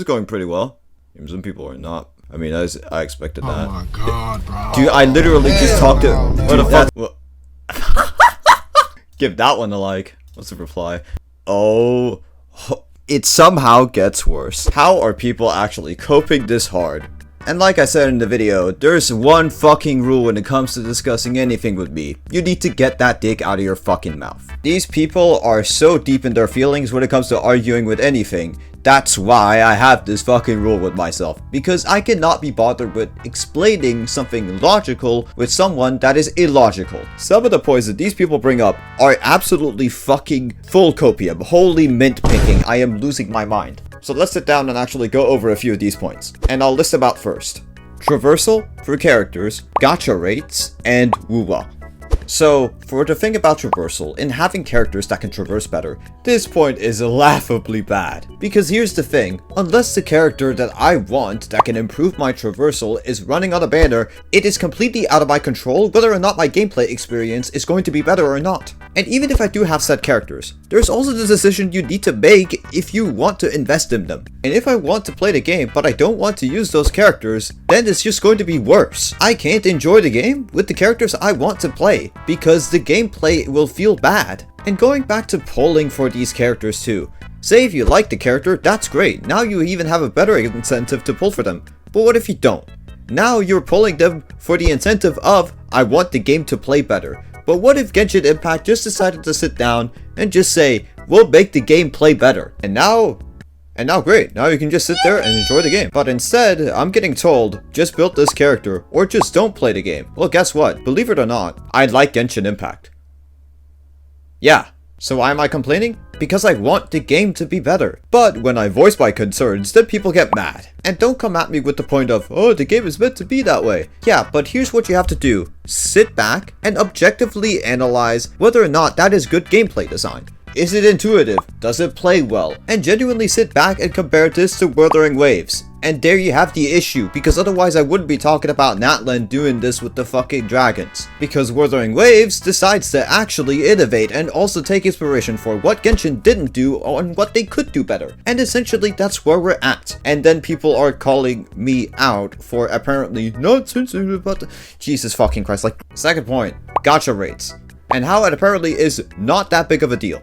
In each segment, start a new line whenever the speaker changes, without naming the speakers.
is going pretty well. Some people are not. I mean, I expected that.
Oh my god, bro.
Dude, I literally just talked to... What the fuck? Well, give that one a like. What's the reply? Oh... It somehow gets worse. How are people actually coping this hard? And like I said in the video, there's one fucking rule when it comes to discussing anything with me. You need to get that dick out of your fucking mouth. These people are so deep in their feelings when it comes to arguing with anything. That's why I have this fucking rule with myself. Because I cannot be bothered with explaining something logical with someone that is illogical. Some of the points that these people bring up are absolutely fucking full copium. Holy mint picking. I am losing my mind. So let's sit down and actually go over a few of these points. And I'll list them out first. Traversal for characters, gacha rates, and WuWa. So, for the thing about traversal, in having characters that can traverse better, this point is laughably bad. Because here's the thing, unless the character that I want that can improve my traversal is running on a banner, it is completely out of my control whether or not my gameplay experience is going to be better or not. And even if I do have set characters, there's also the decision you need to make if you want to invest in them. And if I want to play the game but I don't want to use those characters, then it's just going to be worse. I can't enjoy the game with the characters I want to play, because the gameplay will feel bad. And going back to polling for these characters too, say if you like the character, that's great, now you even have a better incentive to pull for them. But what if you don't? Now you're pulling them for the incentive of, I want the game to play better. But what if Genshin Impact just decided to sit down and just say, we'll make the game play better. And now great, now you can just sit there and enjoy the game. But instead, I'm getting told, just build this character, or just don't play the game. Well, guess what? Believe it or not, I like Genshin Impact. Yeah, so why am I complaining? Because I want the game to be better. But when I voice my concerns, then people get mad. And don't come at me with the point of, oh, the game is meant to be that way. Yeah, but here's what you have to do. Sit back and objectively analyze whether or not that is good gameplay design. Is it intuitive? Does it play well? And genuinely sit back and compare this to Wuthering Waves. And there you have the issue, because otherwise I wouldn't be talking about Natlan doing this with the fucking dragons. Because Wuthering Waves decides to actually innovate and also take inspiration for what Genshin didn't do and what they could do better. And essentially that's where we're at. And then people are calling me out for apparently not sensitive about the... Jesus fucking Christ. Like, second point, gacha rates. And how it apparently is not that big of a deal.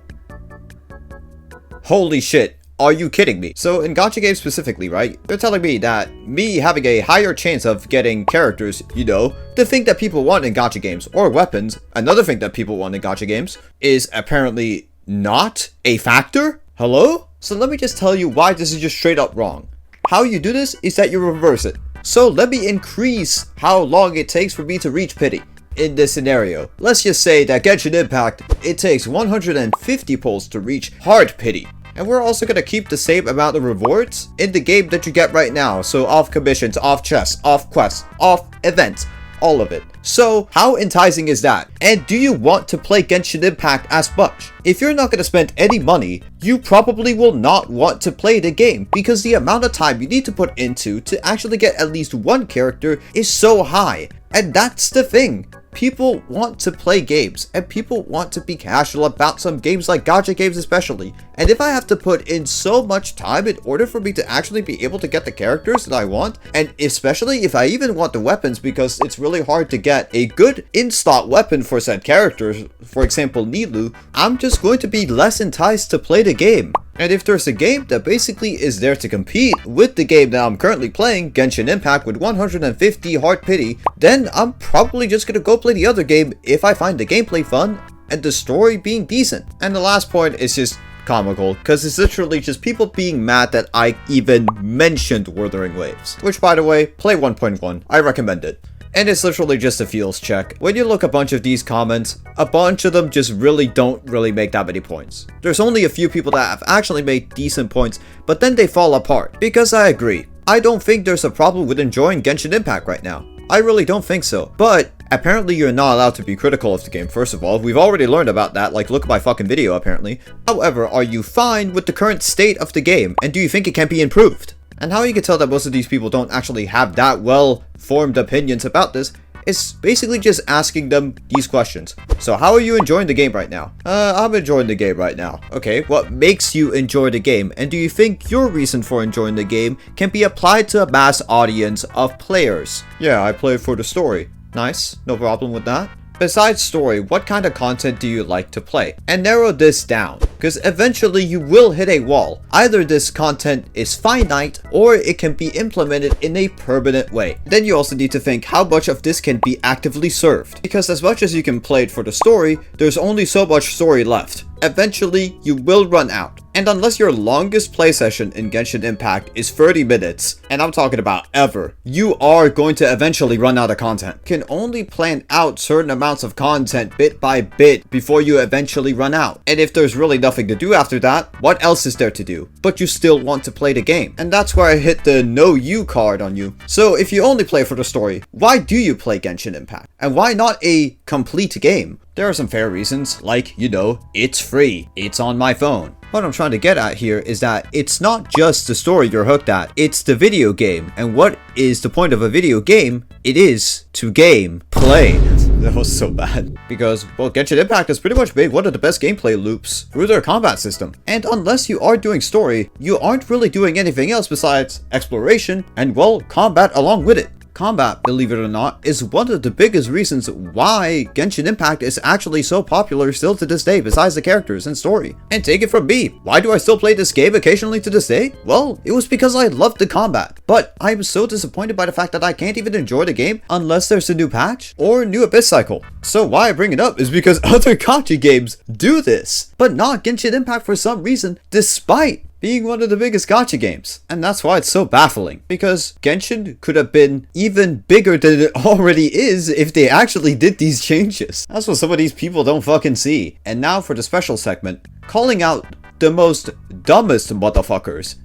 Holy shit, are you kidding me? So in gacha games specifically, right, they're telling me that me having a higher chance of getting characters, you know, the thing that people want in gacha games, or weapons, another thing that people want in gacha games, is apparently not a factor? Hello? So let me just tell you why this is just straight up wrong. How you do this is that you reverse it. So let me increase how long it takes for me to reach pity. In this scenario, let's just say that Genshin Impact, it takes 150 pulls to reach hard pity. And we're also going to keep the same amount of rewards in the game that you get right now. So off commissions, off chests, off quests, off events, all of it. So how enticing is that? And do you want to play Genshin Impact as much? If you're not going to spend any money, you probably will not want to play the game, because the amount of time you need to put into to actually get at least one character is so high. And that's the thing. People want to play games, and people want to be casual about some games like gacha games especially. And if I have to put in so much time in order for me to actually be able to get the characters that I want, and especially if I even want the weapons, because it's really hard to get a good in-slot weapon for said characters, for example Nilu, I'm just going to be less enticed to play the game. And if there's a game that basically is there to compete with the game that I'm currently playing, Genshin Impact with 150 hard pity, then I'm probably just gonna go play the other game if I find the gameplay fun and the story being decent. And the last point is just comical, because it's literally just people being mad that I even mentioned Wuthering Waves. Which, by the way, play 1.1, I recommend it. And it's literally just a feels check. When you look a bunch of these comments, a bunch of them just don't really make that many points. There's only a few people that have actually made decent points, but then they fall apart. Because I agree, I don't think there's a problem with enjoying Genshin Impact right now. I really don't think so. But apparently you're not allowed to be critical of the game, first of all. We've already learned about that, like look at my fucking video apparently. However, are you fine with the current state of the game, and do you think it can be improved? And how you can tell that most of these people don't actually have that well-formed opinions about this It's basically just asking them these questions. So how are you enjoying the game right now? I'm enjoying the game right now. Okay, what makes you enjoy the game? And do you think your reason for enjoying the game can be applied to a mass audience of players? Yeah, I play for the story. Nice, no problem with that. Besides story, what kind of content do you like to play? And narrow this down, because eventually you will hit a wall. Either this content is finite, or it can be implemented in a permanent way. Then you also need to think how much of this can be actively served. Because as much as you can play it for the story, there's only so much story left. Eventually, you will run out. And unless your longest play session in Genshin Impact is 30 minutes, and I'm talking about ever, you are going to eventually run out of content. You can only plan out certain amounts of content bit by bit before you eventually run out. And if there's really nothing to do after that, what else is there to do? But you still want to play the game. And that's where I hit the no you card on you. So if you only play for the story, why do you play Genshin Impact? And why not a complete game? There are some fair reasons, like, you know, it's free, it's on my phone. What I'm trying to get at here is that it's not just the story you're hooked at, it's the video game. And what is the point of a video game? It is to play. That was so bad. Because, well, Genshin Impact has pretty much made one of the best gameplay loops through their combat system. And unless you are doing story, you aren't really doing anything else besides exploration and, well, combat along with it. Combat, believe it or not, is one of the biggest reasons why Genshin Impact is actually so popular still to this day, besides the characters and story. And take it from me, why do I still play this game occasionally to this day? Well, it was because I loved the combat. But I'm so disappointed by the fact that I can't even enjoy the game unless there's a new patch or a new Abyss cycle. So why I bring it up is because other Gacha games do this, but not Genshin Impact for some reason, despite being one of the biggest gacha games. And that's why it's so baffling, because Genshin could have been even bigger than it already is if they actually did these changes. That's what some of these people don't fucking see. And now for the special segment, calling out the most dumbest motherfuckers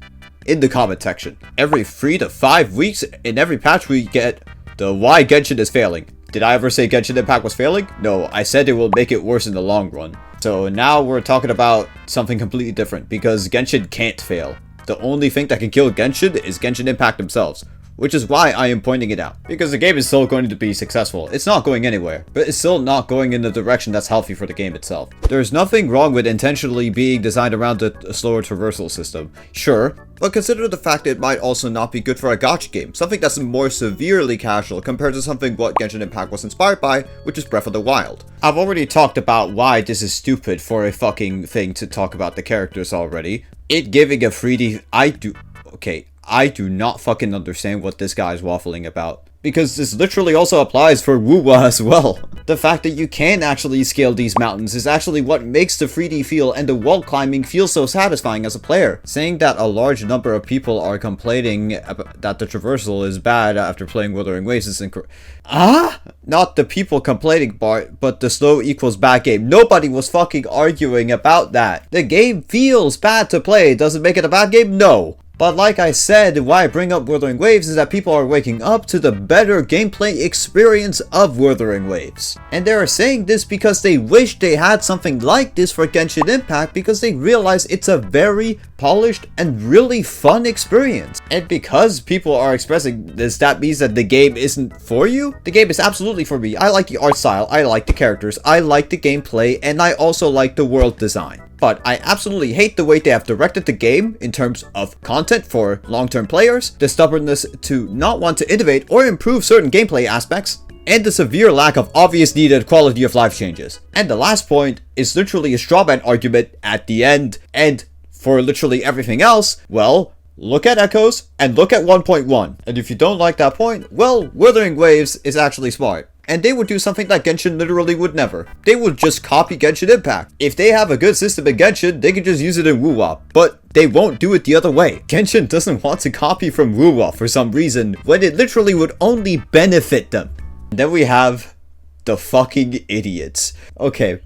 in the comment section. Every 3 to 5 weeks in every patch we get the why Genshin is failing. Did I ever say Genshin Impact was failing? No, I said it will make it worse in the long run. So now we're talking about something completely different, because Genshin can't fail. The only thing that can kill Genshin is Genshin Impact themselves, which is why I am pointing it out. Because the game is still going to be successful. It's not going anywhere, but it's still not going in the direction that's healthy for the game itself. There's nothing wrong with intentionally being designed around a slower traversal system. Sure, but consider the fact it might also not be good for a gacha game, something that's more severely casual compared to something what Genshin Impact was inspired by, which is Breath of the Wild. I've already talked about why this is stupid for a fucking thing to talk about the characters already. It giving a 3D... I do not fucking understand what this guy is waffling about. Because this literally also applies for WuWa as well. The fact that you can actually scale these mountains is actually what makes the 3D feel and the wall climbing feel so satisfying as a player. Saying that a large number of people are complaining that the traversal is bad after playing Wuthering Waves is incorrect. Not the people complaining part, but the slow equals bad game. Nobody was fucking arguing about that. The game feels bad to play. Does it make it a bad game? No. But like I said, why I bring up Wuthering Waves is that people are waking up to the better gameplay experience of Wuthering Waves. And they are saying this because they wish they had something like this for Genshin Impact, because they realize it's a very polished and really fun experience. And because people are expressing this, that means that the game isn't for you? The game is absolutely for me. I like the art style, I like the characters, I like the gameplay, and I also like the world design. But I absolutely hate the way they have directed the game in terms of content for long-term players, the stubbornness to not want to innovate or improve certain gameplay aspects, and the severe lack of obvious needed quality of life changes. And the last point is literally a straw man argument at the end, and for literally everything else, well, look at Echoes and look at 1.1. And if you don't like that point, well, Wuthering Waves is actually smart. And they would do something that Genshin literally would never. They would just copy Genshin Impact. If they have a good system in Genshin, they can just use it in WuWa. But they won't do it the other way. Genshin doesn't want to copy from WuWa for some reason, when it literally would only benefit them. And then we have the fucking idiots. Okay.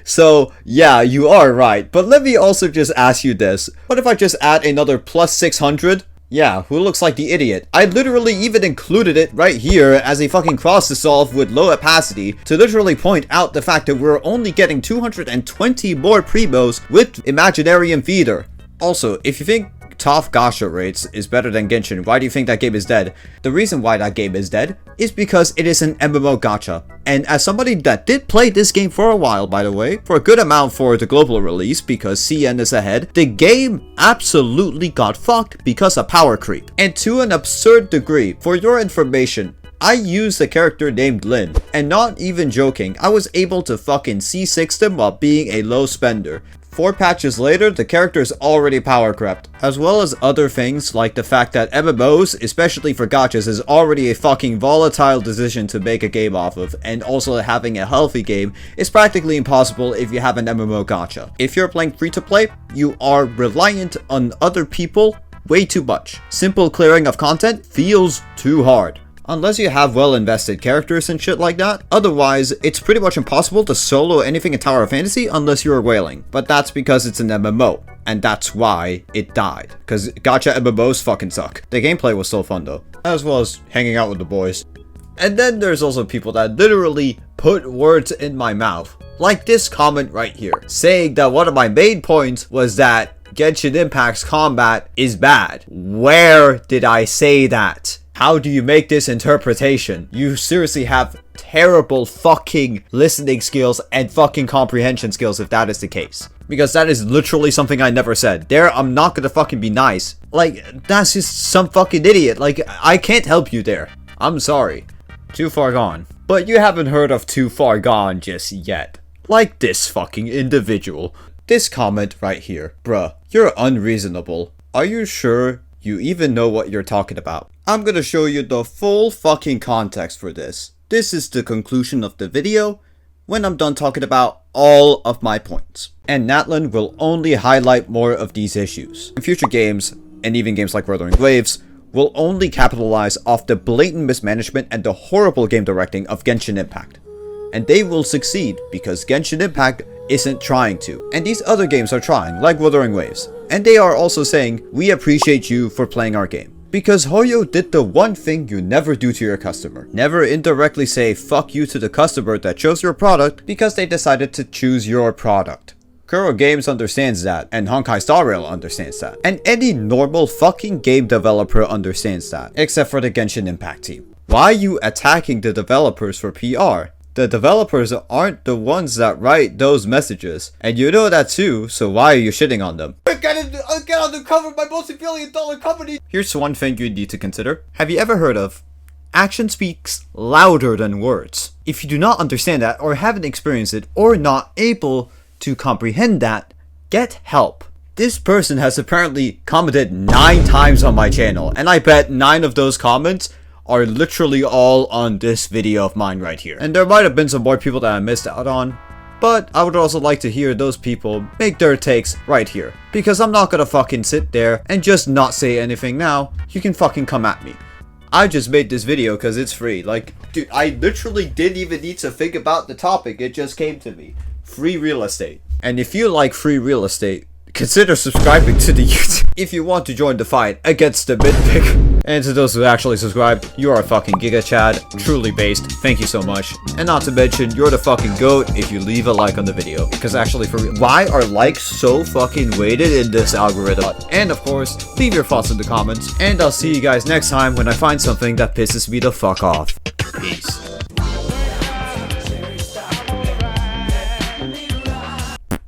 So, yeah, you are right. But let me also just ask you this. What if I just add another plus 600? Yeah, who looks like the idiot? I literally even included it right here as a fucking cross to solve with low opacity to literally point out the fact that we're only getting 220 more primos with Imaginarium Feeder. Also, if you think top Gacha rates is better than Genshin, why do you think that game is dead? The reason why that game is dead is because it is an MMO Gacha. And as somebody that did play this game for a while, by the way, for a good amount for the global release because CN is ahead, the game absolutely got fucked because of power creep. And to an absurd degree, for your information, I used a character named Lin, and not even joking, I was able to fucking C6 them while being a low spender. 4 patches later, the character is already power crept, as well as other things like the fact that MMOs, especially for gachas, is already a fucking volatile decision to make a game off of, and also having a healthy game is practically impossible if you have an MMO gacha. If you're playing free-to-play, you are reliant on other people way too much. Simple clearing of content feels too hard. Unless you have well invested characters and shit like that. Otherwise, it's pretty much impossible to solo anything in Tower of Fantasy unless you're whaling. But that's because it's an MMO. And that's why it died. Because gacha MMOs fucking suck. The gameplay was still fun though. As well as hanging out with the boys. And then there's also people that literally put words in my mouth. Like this comment right here. Saying that one of my main points was that Genshin Impact's combat is bad. Where did I say that? How do you make this interpretation? You seriously have terrible fucking listening skills and fucking comprehension skills if that is the case. Because that is literally something I never said. There, I'm not gonna fucking be nice. Like, that's just some fucking idiot. Like, I can't help you there. I'm sorry. Too far gone. But you haven't heard of Too Far Gone just yet. Like this fucking individual. This comment right here. Bruh, you're unreasonable. Are you sure you even know what you're talking about? I'm gonna show you the full fucking context for this. This is the conclusion of the video when I'm done talking about all of my points. And Natlan will only highlight more of these issues. In future games, and even games like Wuthering Waves, will only capitalize off the blatant mismanagement and the horrible game directing of Genshin Impact. And they will succeed because Genshin Impact isn't trying to. And these other games are trying, like Wuthering Waves. And they are also saying, we appreciate you for playing our game. Because Hoyo did the one thing you never do to your customer. Never indirectly say fuck you to the customer that chose your product because they decided to choose your product. Kuro Games understands that, and Honkai Star Rail understands that. And any normal fucking game developer understands that, except for the Genshin Impact team. Why are you attacking the developers for PR? The developers aren't the ones that write those messages. And you know that too, so why are you shitting on them? Get on the cover of my multi-billion-dollar company! Here's one thing you need to consider. Have you ever heard of action speaks louder than words? If you do not understand that, or haven't experienced it, or not able to comprehend that, get help. This person has apparently commented 9 times on my channel, and I bet 9 of those comments are literally all on this video of mine right here. And there might have been some more people that I missed out on, but I would also like to hear those people make their takes right here. Because I'm not gonna fucking sit there and just not say anything now. You can fucking come at me. I just made this video because it's free. Like, dude, I literally didn't even need to think about the topic. It just came to me. Free real estate. And if you like free real estate, consider subscribing to the YouTube if you want to join the fight against the Mintpickers. And to those who actually subscribe, you are a fucking Giga Chad, truly based, thank you so much. And not to mention, you're the fucking GOAT if you leave a like on the video. Because actually, for real, why are likes so fucking weighted in this algorithm? And of course, leave your thoughts in the comments. And I'll see you guys next time when I find something that pisses me the fuck off. Peace.